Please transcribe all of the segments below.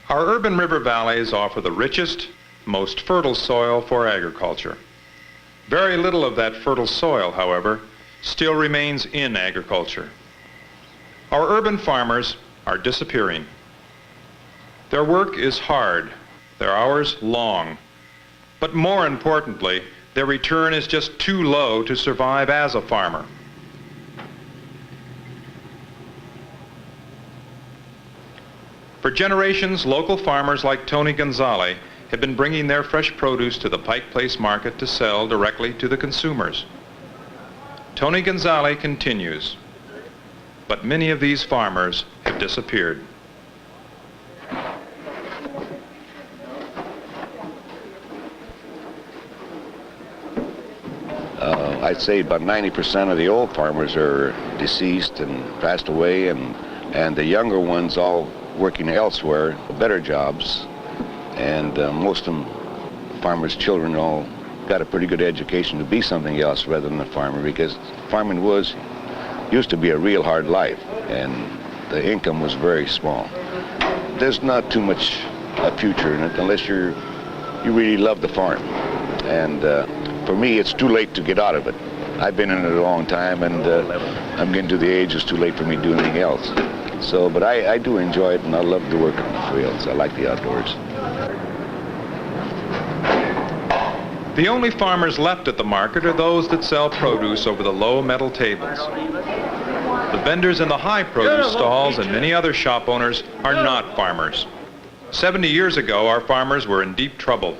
Our urban river valleys offer the richest, most fertile soil for agriculture. Very little of that fertile soil, however, still remains in agriculture. Our urban farmers are disappearing. Their work is hard, their hours long, but more importantly, their return is just too low to survive as a farmer. For generations, local farmers like Tony Gonzalez have been bringing their fresh produce to the Pike Place Market to sell directly to the consumers. Tony Gonzalez continues, but many of these farmers have disappeared. I'd say about 90% of the old farmers are deceased and passed away, and the younger ones all working elsewhere, better jobs, and most of them, farmers' children all got a pretty good education to be something else rather than a farmer, because farming used to be a real hard life, and the income was very small. There's not too much a future in it unless you really love the farm, and for me, it's too late to get out of it. I've been in it a long time, and I'm getting to the age it's too late for me to do anything else. So, but I do enjoy it, and I love to work in the fields. I like the outdoors. The only farmers left at the market are those that sell produce over the low metal tables. The vendors in the high produce stalls and many other shop owners are not farmers. 70 years ago, our farmers were in deep trouble.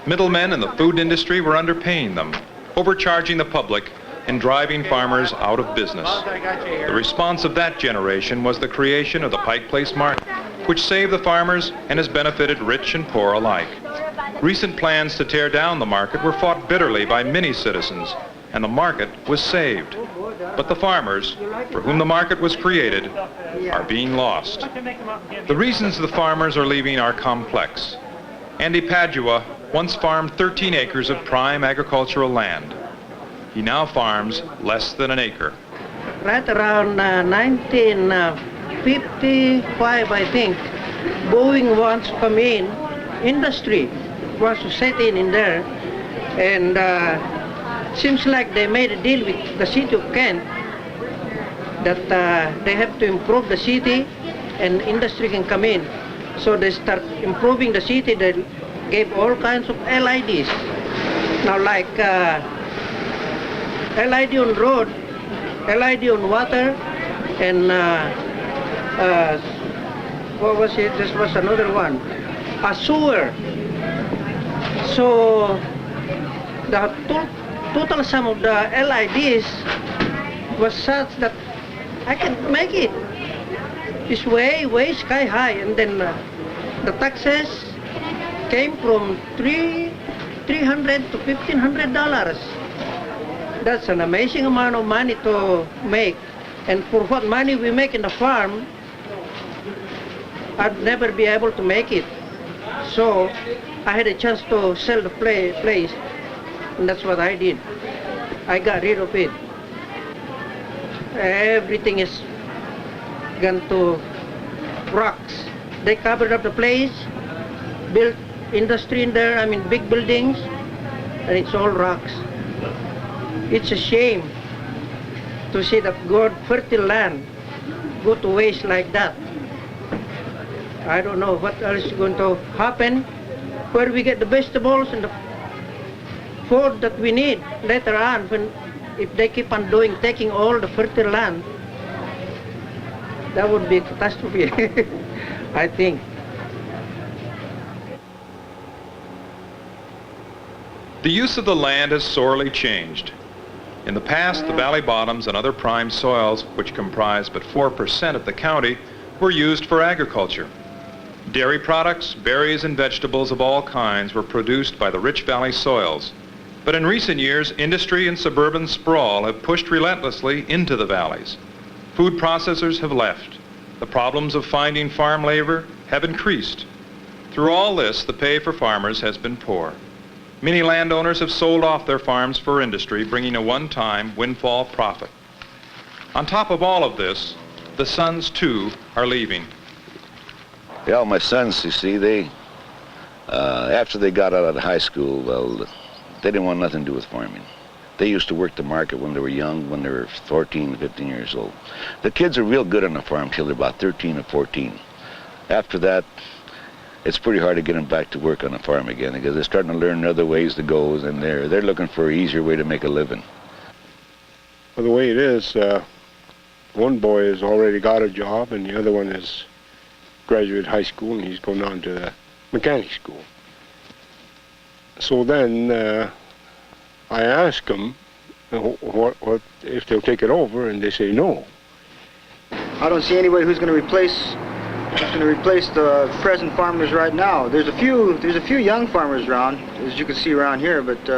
Middlemen in the food industry were underpaying them, overcharging the public, and driving farmers out of business. The response of that generation was the creation of the Pike Place Market, which saved the farmers and has benefited rich and poor alike. Recent plans to tear down the market were fought bitterly by many citizens, and the market was saved. But the farmers, for whom the market was created, are being lost. The reasons the farmers are leaving are complex. Andy Padua once farmed 13 acres of prime agricultural land. He now farms less than an acre. Right around 1955, I think, Boeing wants to come in, industry wants to set in there, and seems like they made a deal with the city of Kent that they have to improve the city and industry can come in. So they start improving the city. They gave all kinds of LIDs. Now like LID on road, LID on water, and what was it? This was another one, a sewer. So the total sum of the LIDs was such that I can make it. It's way sky high, and then the taxes came from $300 to $1,500. That's an amazing amount of money to make, and for what money we make in the farm, I'd never be able to make it. So I had a chance to sell the place, and that's what I did. I got rid of it. Everything is gone to rocks. They covered up the place, built industry in there, big buildings, and it's all rocks. It's a shame to see that good fertile land go to waste like that. I don't know what else is going to happen, where we get the vegetables and the food that we need later on, if they keep on taking all the fertile land. That would be a catastrophe, I think. The use of the land has sorely changed. In the past, the valley bottoms and other prime soils, which comprise but 4% of the county, were used for agriculture. Dairy products, berries, and vegetables of all kinds were produced by the rich valley soils. But in recent years, industry and suburban sprawl have pushed relentlessly into the valleys. Food processors have left. The problems of finding farm labor have increased. Through all this, the pay for farmers has been poor. Many landowners have sold off their farms for industry, bringing a one-time windfall profit. On top of all of this, the sons, too, are leaving. Yeah, my sons, you see, they, after they got out of high school, well, they didn't want nothing to do with farming. They used to work the market when they were young, when they were 14, 15 years old. The kids are real good on the farm till they're about 13 or 14. After that, it's pretty hard to get them back to work on the farm again because they're starting to learn other ways to go, and they're looking for an easier way to make a living. Well, the way it is, one boy has already got a job, and the other one has graduated high school, and he's going on to the mechanic school. So then I ask them what if they'll take it over, and they say no. I don't see anybody who's going to replace the present farmers right now. There's a few young farmers around, as you can see around here, but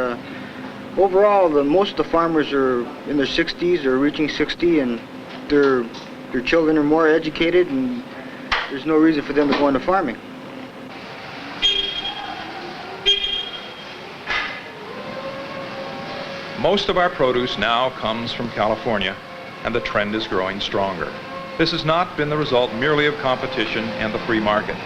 overall, most of the farmers are in their 60s or reaching 60, and their children are more educated, and there's no reason for them to go into farming. Most of our produce now comes from California, and the trend is growing stronger. This has not been the result merely of competition and the free market.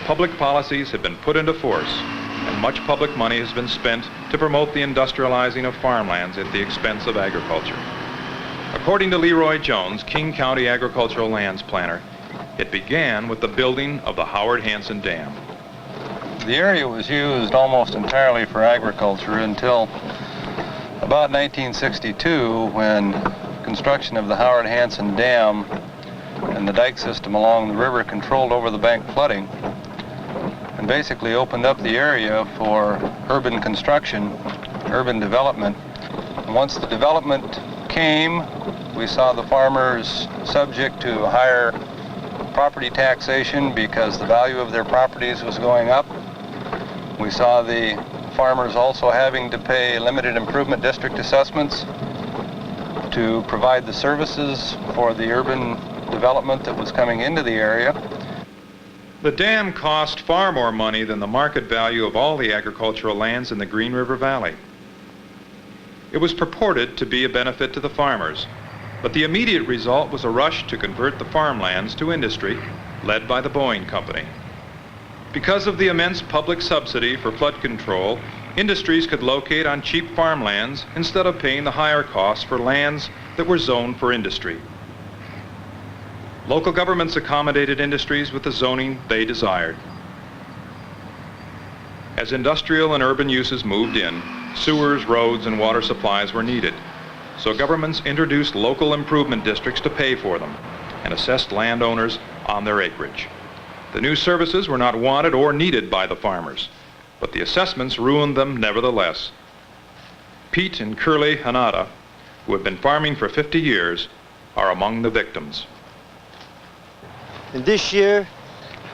Public policies have been put into force, and much public money has been spent to promote the industrializing of farmlands at the expense of agriculture. According to Leroy Jones, King County Agricultural Lands Planner, it began with the building of the Howard Hanson Dam. The area was used almost entirely for agriculture until about 1962, when construction of the Howard Hanson Dam and the dike system along the river controlled over the bank flooding and basically opened up the area for urban construction, urban development. And once the development came, we saw the farmers subject to higher property taxation because the value of their properties was going up. We saw the farmers also having to pay limited improvement district assessments to provide the services for the urban development that was coming into the area. The dam cost far more money than the market value of all the agricultural lands in the Green River Valley. It was purported to be a benefit to the farmers, but the immediate result was a rush to convert the farmlands to industry, led by the Boeing Company. Because of the immense public subsidy for flood control, industries could locate on cheap farmlands instead of paying the higher costs for lands that were zoned for industry. Local governments accommodated industries with the zoning they desired. As industrial and urban uses moved in, sewers, roads, and water supplies were needed. So governments introduced local improvement districts to pay for them and assessed landowners on their acreage. The new services were not wanted or needed by the farmers, but the assessments ruined them nevertheless. Pete and Curly Hanada, who have been farming for 50 years, are among the victims. And this year,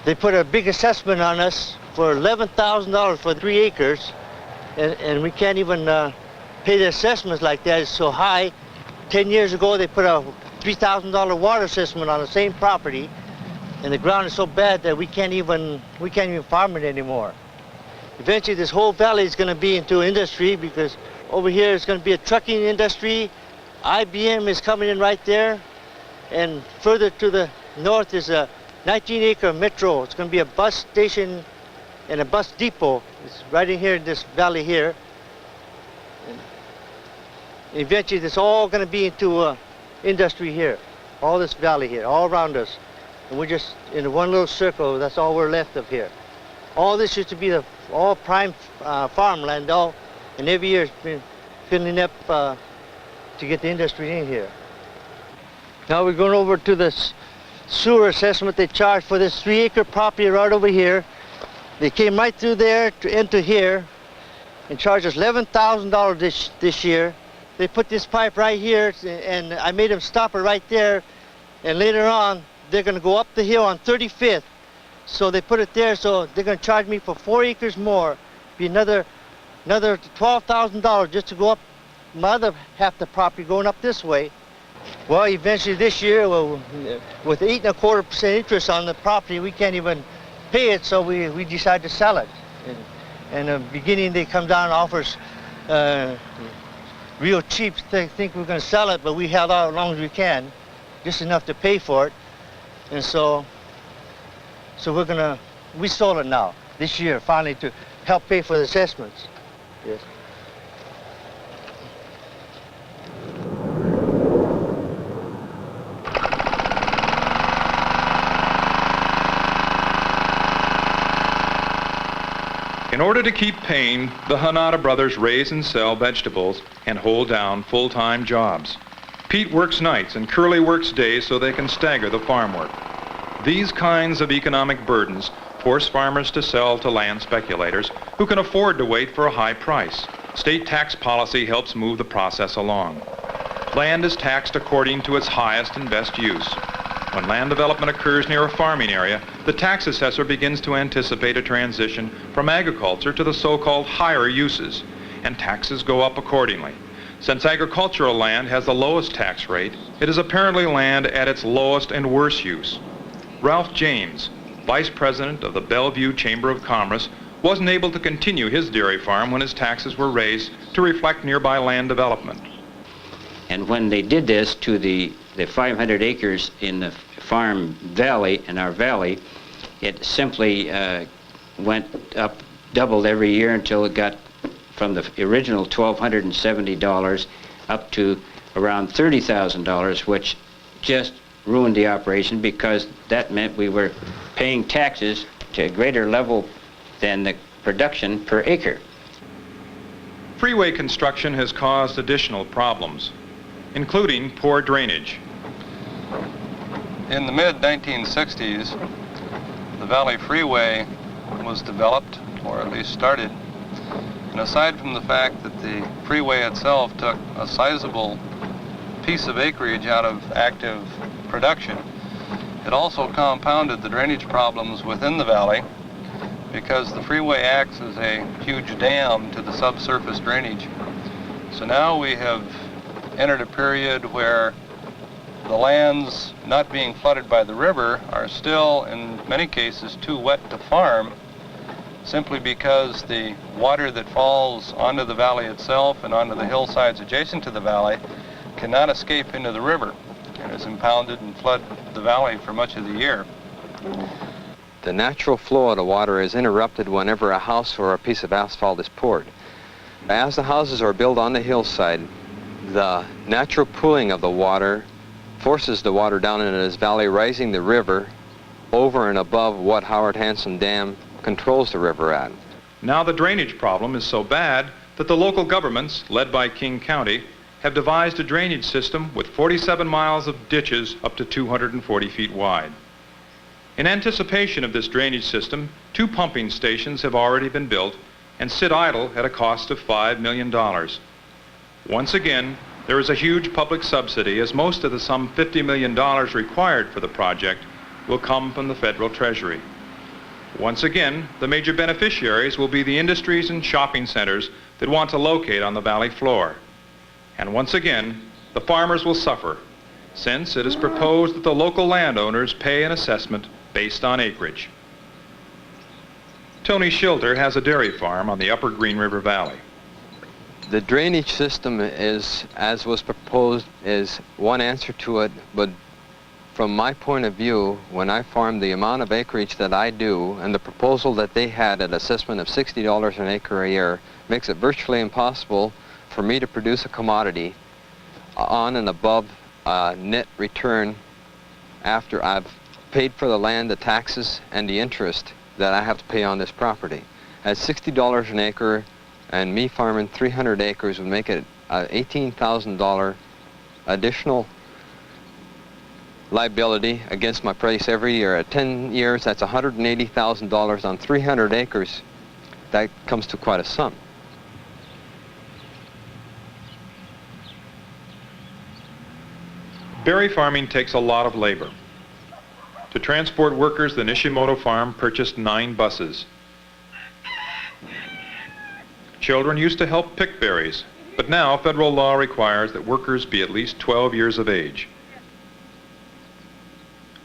they put a big assessment on us for $11,000 for 3 acres, and we can't even pay the assessments like that. It's so high. 10 years ago, they put a $3,000 water assessment on the same property, and the ground is so bad that we can't even farm it anymore. Eventually, this whole valley is going to be into industry, because over here is going to be a trucking industry. IBM is coming in right there, and further to the north is a 19-acre metro. It's going to be a bus station and a bus depot. It's right in here in this valley here. And eventually, this all going to be into industry here, all this valley here, all around us. And we're just in one little circle. That's all we're left of here. All this used to be all prime farmland, and every year it's been filling up to get the industry in here. Now we're going over to this sewer assessment they charged for this 3-acre property right over here. They came right through there to enter here and charged us $11,000 this year. They put this pipe right here, and I made them stop it right there, and later on they're going to go up the hill on 35th. So they put it there, so they're going to charge me for 4 acres more. Be another $12,000 just to go up my other half the property going up this way. Well, eventually this year, with 8.25% interest on the property, we can't even pay it, so we decided to sell it. And in the beginning, they come down and offers real cheap. They think we're going to sell it, but we held out as long as we can, just enough to pay for it. And so So we sold it now, this year, finally, to help pay for the assessments. Yes. In order to keep paying, the Hanada brothers raise and sell vegetables and hold down full-time jobs. Pete works nights and Curly works days so they can stagger the farm work. These kinds of economic burdens force farmers to sell to land speculators who can afford to wait for a high price. State tax policy helps move the process along. Land is taxed according to its highest and best use. When land development occurs near a farming area, the tax assessor begins to anticipate a transition from agriculture to the so-called higher uses, and taxes go up accordingly. Since agricultural land has the lowest tax rate, it is apparently land at its lowest and worst use. Ralph James, vice president of the Bellevue Chamber of Commerce, wasn't able to continue his dairy farm when his taxes were raised to reflect nearby land development. And when they did this to the 500 acres in the farm valley, in our valley, it simply went up, doubled every year until it got from the original $1,270 up to around $30,000, which just ruined the operation because that meant we were paying taxes to a greater level than the production per acre. Freeway construction has caused additional problems, including poor drainage. In the mid-1960s, the Valley Freeway was developed, or at least started. And aside from the fact that the freeway itself took a sizable piece of acreage out of active production, it also compounded the drainage problems within the valley because the freeway acts as a huge dam to the subsurface drainage. So now we have entered a period where the lands not being flooded by the river are still, in many cases, too wet to farm, simply because the water that falls onto the valley itself and onto the hillsides adjacent to the valley cannot escape into the river and is impounded and flood the valley for much of the year. The natural flow of the water is interrupted whenever a house or a piece of asphalt is poured. As the houses are built on the hillside, the natural pooling of the water forces the water down into this valley, rising the river over and above what Howard Hanson Dam controls the river at. Now the drainage problem is so bad that the local governments, led by King County, have devised a drainage system with 47 miles of ditches up to 240 feet wide. In anticipation of this drainage system, 2 pumping stations have already been built and sit idle at a cost of $5 million. Once again, there is a huge public subsidy, as most of the some $50 million required for the project will come from the federal treasury. Once again, the major beneficiaries will be the industries and shopping centers that want to locate on the valley floor. And once again, the farmers will suffer, since it is proposed that the local landowners pay an assessment based on acreage. Tony Schilter has a dairy farm on the upper Green River Valley. The drainage system is, as was proposed, is one answer to it, but from my point of view, when I farm the amount of acreage that I do, and the proposal that they had at assessment of $60 an acre a year, makes it virtually impossible for me to produce a commodity on and above net return after I've paid for the land, the taxes, and the interest that I have to pay on this property. At $60 an acre, and me farming 300 acres would make it $18,000 additional liability against my price every year. At 10 years, that's $180,000 on 300 acres. That comes to quite a sum. Berry farming takes a lot of labor. To transport workers, the Nishimoto farm purchased 9 buses. Children used to help pick berries, but now federal law requires that workers be at least 12 years of age.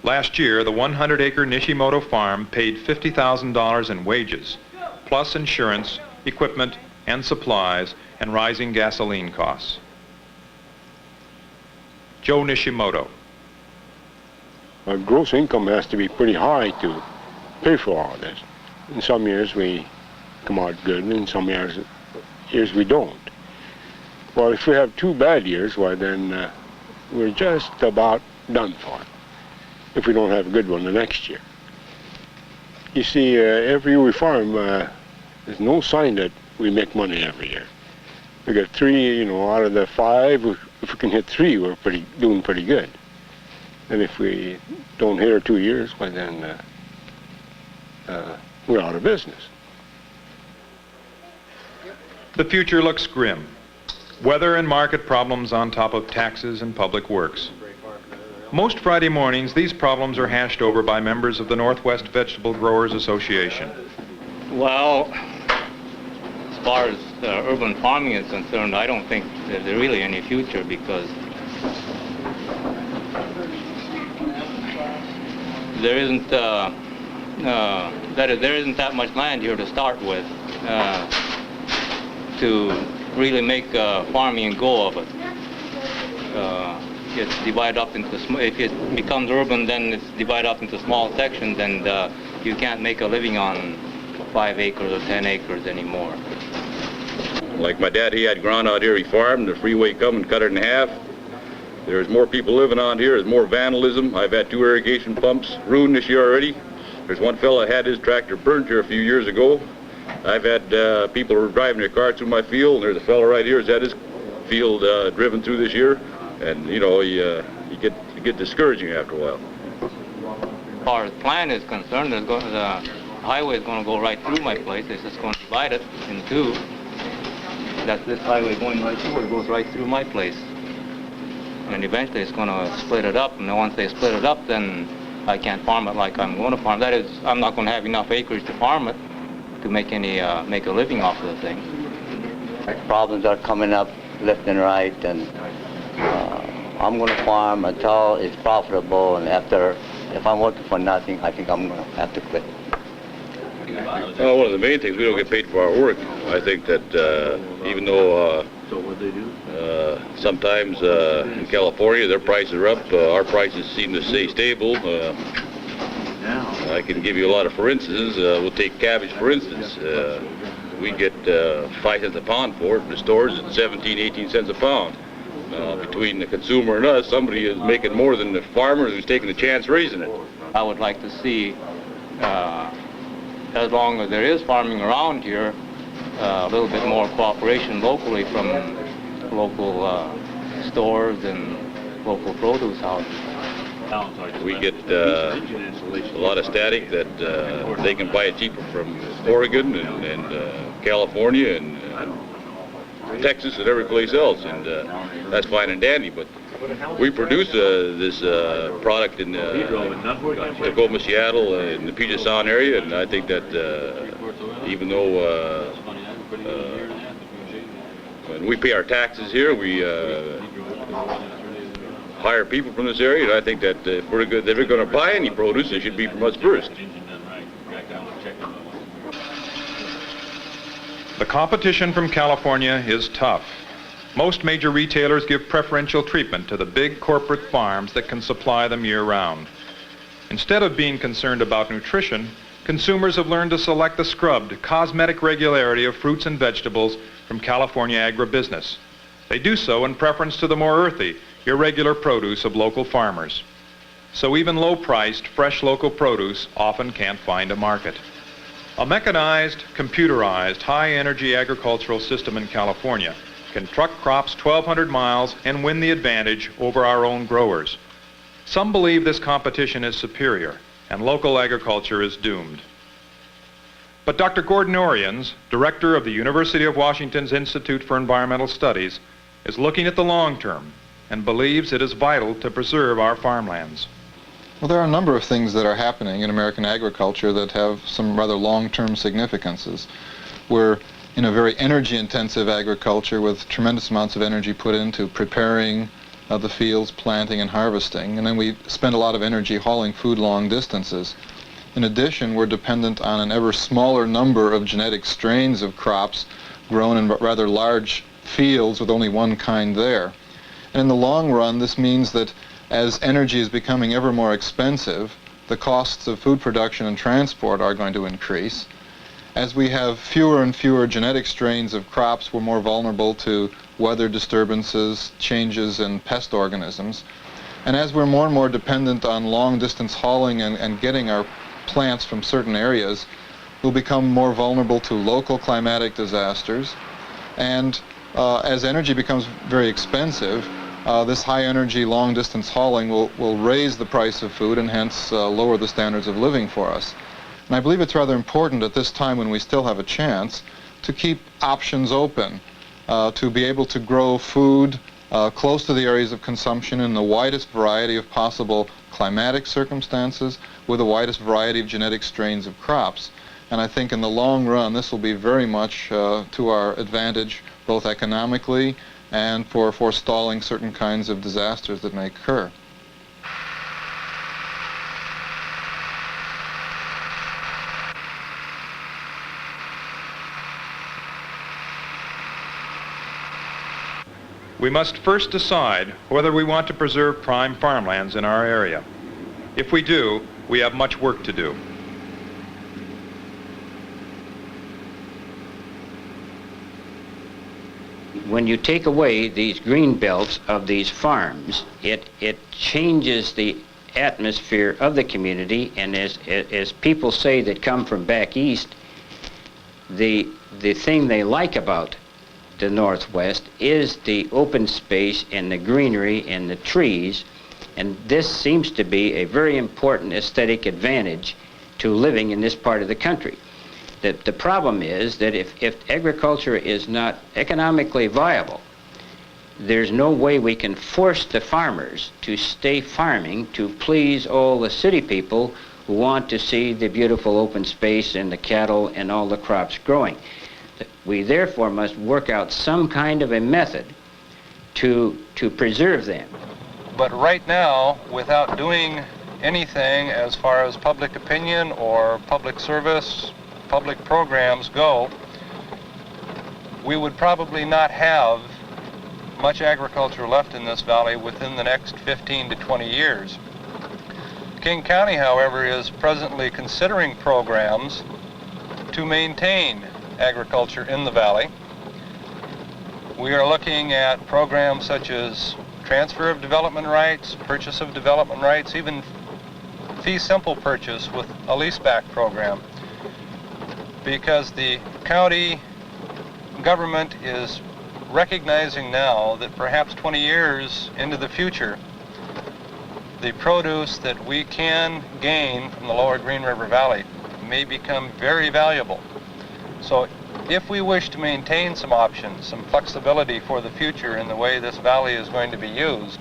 Last year, the 100-acre Nishimoto farm paid $50,000 in wages, plus insurance, equipment, and supplies, and rising gasoline costs. Joe Nishimoto. Gross income has to be pretty high to pay for all of this. In some years we come out good, and in some years we don't. Well, if we have 2 bad years, why then we're just about done for if we don't have a good one the next year. You see, every year we farm, there's no sign that we make money every year. We get 3, out of the 5, if we can hit 3, we're doing pretty good. And if we don't hit our 2 years, well then we're out of business. The future looks grim. Weather and market problems on top of taxes and public works. Most Friday mornings, these problems are hashed over by members of the Northwest Vegetable Growers Association. Well, as far as urban farming is concerned, I don't think there's really any future, because there isn't there isn't that much land here to start with to really make farming a go of it. It's divided up into if it becomes urban, then it's divided up into small sections, and you can't make a living on 5 acres or 10 acres anymore. Like my dad, he had ground out here, he farmed, the freeway come and cut it in half. There's more people living on here, there's more vandalism. I've had 2 irrigation pumps ruined this year already. There's one fella had his tractor burned here a few years ago. I've had people who were driving their cars through my field, and there's a fella right here who's had his field driven through this year. And you get discouraging after a while. As far as plan is concerned, the highway is going to go right through my place. It's just going to divide it in 2. That's this highway going right through. It goes right through my place. And eventually it's going to split it up. And then once they split it up, then I can't farm it like I'm going to farm. That is, I'm not going to have enough acreage to farm it to make a living off of the thing. Problems are coming up left and right, and I'm going to farm until it's profitable, and if I'm working for nothing, I think I'm going to have to quit. Well, one of the main things, we don't get paid for our work. I think that even though sometimes in California their prices are up, our prices seem to stay stable. I can give you a lot of for instances. We'll take cabbage for instance. We get 5 cents a pound for it. In the stores it's 17, 18 cents a pound. Between the consumer and us, somebody is making more than the farmer who's taking the chance raising it. I would like to see, as long as there is farming around here, a little bit more cooperation locally from local stores and local produce houses. We get a lot of static that they can buy it cheaper from Oregon and California and Texas and every place else, and that's fine and dandy, but we produce this product in Tacoma, Seattle, in the Puget Sound area, and I think that even though when we pay our taxes here, we hire people from this area, and I think that if we're going to buy any produce, it should be from us first. The competition from California is tough. Most major retailers give preferential treatment to the big corporate farms that can supply them year-round. Instead of being concerned about nutrition, consumers have learned to select the scrubbed, cosmetic regularity of fruits and vegetables from California agribusiness. They do so in preference to the more earthy, irregular produce of local farmers. So even low-priced, fresh local produce often can't find a market. A mechanized, computerized, high-energy agricultural system in California can truck crops 1,200 miles and win the advantage over our own growers. Some believe this competition is superior and local agriculture is doomed. But Dr. Gordon Oriens, director of the University of Washington's Institute for Environmental Studies, is looking at the long term and believes it is vital to preserve our farmlands. Well, there are a number of things that are happening in American agriculture that have some rather long-term significances. We're in a very energy-intensive agriculture with tremendous amounts of energy put into preparing the fields, planting and harvesting, and then we spend a lot of energy hauling food long distances. In addition, we're dependent on an ever smaller number of genetic strains of crops grown in rather large fields with only one kind there. And in the long run, this means that as energy is becoming ever more expensive, the costs of food production and transport are going to increase. As we have fewer and fewer genetic strains of crops, we're more vulnerable to weather disturbances, changes in pest organisms. And as we're more and more dependent on long-distance hauling and getting our plants from certain areas, we'll become more vulnerable to local climatic disasters. And as energy becomes very expensive, this high-energy, long-distance hauling will raise the price of food and hence lower the standards of living for us. And I believe it's rather important at this time when we still have a chance to keep options open, to be able to grow food close to the areas of consumption in the widest variety of possible climatic circumstances with the widest variety of genetic strains of crops. And I think in the long run this will be very much to our advantage, both economically and for forestalling certain kinds of disasters that may occur. We must first decide whether we want to preserve prime farmlands in our area. If we do, we have much work to do. When you take away these green belts of these farms, it changes the atmosphere of the community, and as people say that come from back east, the thing they like about the Northwest is the open space and the greenery and the trees, and this seems to be a very important aesthetic advantage to living in this part of the country. The problem is that if agriculture is not economically viable, there's no way we can force the farmers to stay farming to please all the city people who want to see the beautiful open space and the cattle and all the crops growing. We therefore must work out some kind of a method to preserve them. But right now, without doing anything as far as public opinion or public service, public programs go, we would probably not have much agriculture left in this valley within the next 15 to 20 years. King County, however, is presently considering programs to maintain agriculture in the valley. We are looking at programs such as transfer of development rights, purchase of development rights, even fee simple purchase with a leaseback program, because the county government is recognizing now that perhaps 20 years into the future, the produce that we can gain from the lower Green River Valley may become very valuable. So if we wish to maintain some options, some flexibility for the future in the way this valley is going to be used,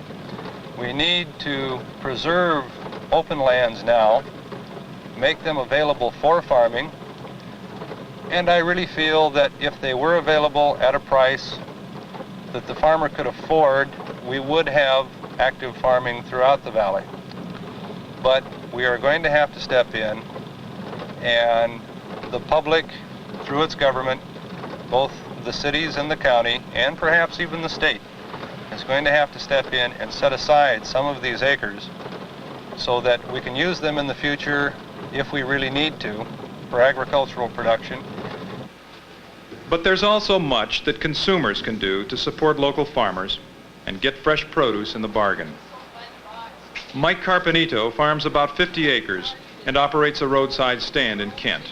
we need to preserve open lands now, make them available for farming, and I really feel that if they were available at a price that the farmer could afford, we would have active farming throughout the valley. But we are going to have to step in, and the public, through its government, both the cities and the county, and perhaps even the state, is going to have to step in and set aside some of these acres so that we can use them in the future if we really need to for agricultural production. But there's also much that consumers can do to support local farmers and get fresh produce in the bargain. Mike Carpenito farms about 50 acres and operates a roadside stand in Kent.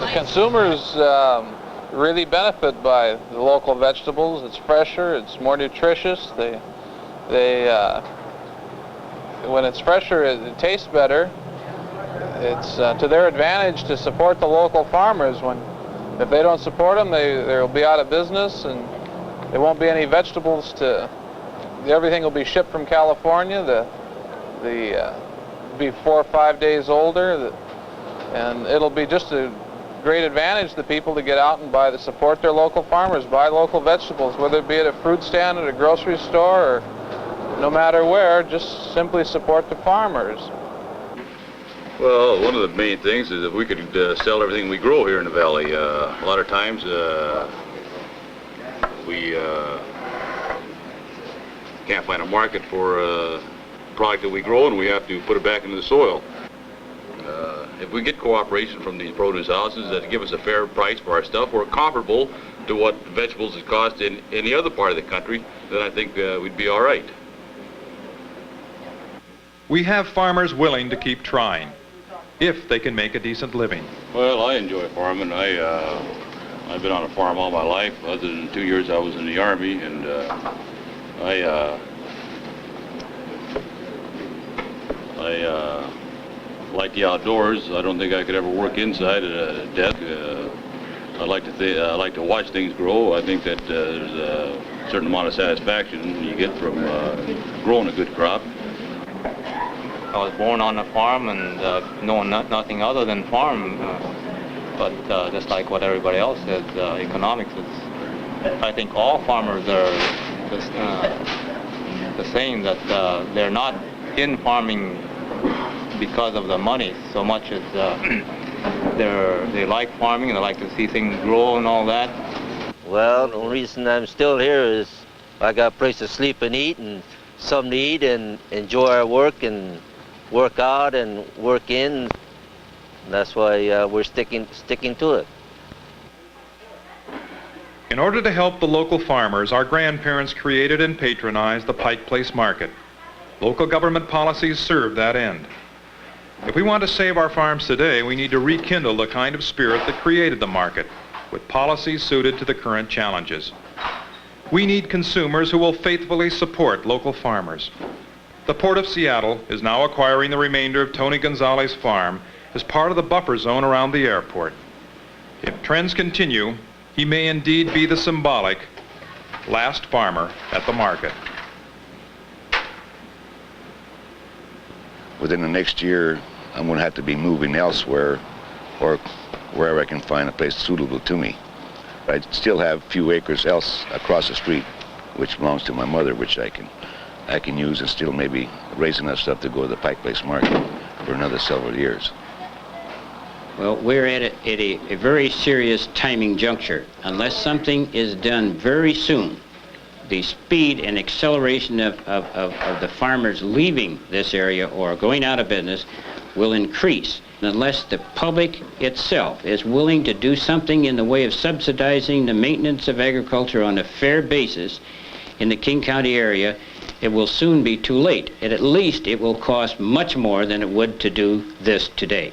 The consumers really benefit by the local vegetables. It's fresher, it's more nutritious. When it's fresher, it tastes better. It's to their advantage to support the local farmers. If they don't support them, they'll be out of business, and there won't be any vegetables everything will be shipped from California. Be 4 or 5 days older, and it'll be just a great advantage to people to get out and support their local farmers, buy local vegetables, whether it be at a fruit stand, at a grocery store, or no matter where, just simply support the farmers. Well, one of the main things is if we could sell everything we grow here in the valley. A lot of times we can't find a market for product that we grow, and we have to put it back into the soil. If we get cooperation from these produce houses that give us a fair price for our stuff, or comparable to what vegetables it cost in any other part of the country, then I think we'd be all right. We have farmers willing to keep trying, if they can make a decent living. Well, I enjoy farming. I've been on a farm all my life, other than 2 years I was in the Army, and I like the outdoors. I don't think I could ever work inside at a desk. I like to watch things grow. I think that there's a certain amount of satisfaction you get from growing a good crop. I was born on a farm and knowing nothing other than farm, but just like what everybody else says, economics is. I think all farmers are just, the same, that they're not in farming because of the money so much as they like farming and they like to see things grow and all that. Well, the only reason I'm still here is I got a place to sleep and eat and something to eat and enjoy our work and work out and work in. That's why we're sticking to it. In order to help the local farmers, our grandparents created and patronized the Pike Place Market. Local government policies serve that end. If we want to save our farms today, we need to rekindle the kind of spirit that created the market, with policies suited to the current challenges. We need consumers who will faithfully support local farmers. The Port of Seattle is now acquiring the remainder of Tony Gonzalez's farm as part of the buffer zone around the airport. If trends continue, he may indeed be the symbolic last farmer at the market. Within the next year, I'm going to have to be moving elsewhere, or wherever I can find a place suitable to me. I still have a few acres else across the street, which belongs to my mother, which I can use and still maybe raise enough stuff to go to the Pike Place Market for another several years. Well, we're at a very serious timing juncture. Unless something is done very soon, the speed and acceleration of the farmers leaving this area or going out of business will increase. Unless the public itself is willing to do something in the way of subsidizing the maintenance of agriculture on a fair basis in the King County area, it will soon be too late. And at least it will cost much more than it would to do this today.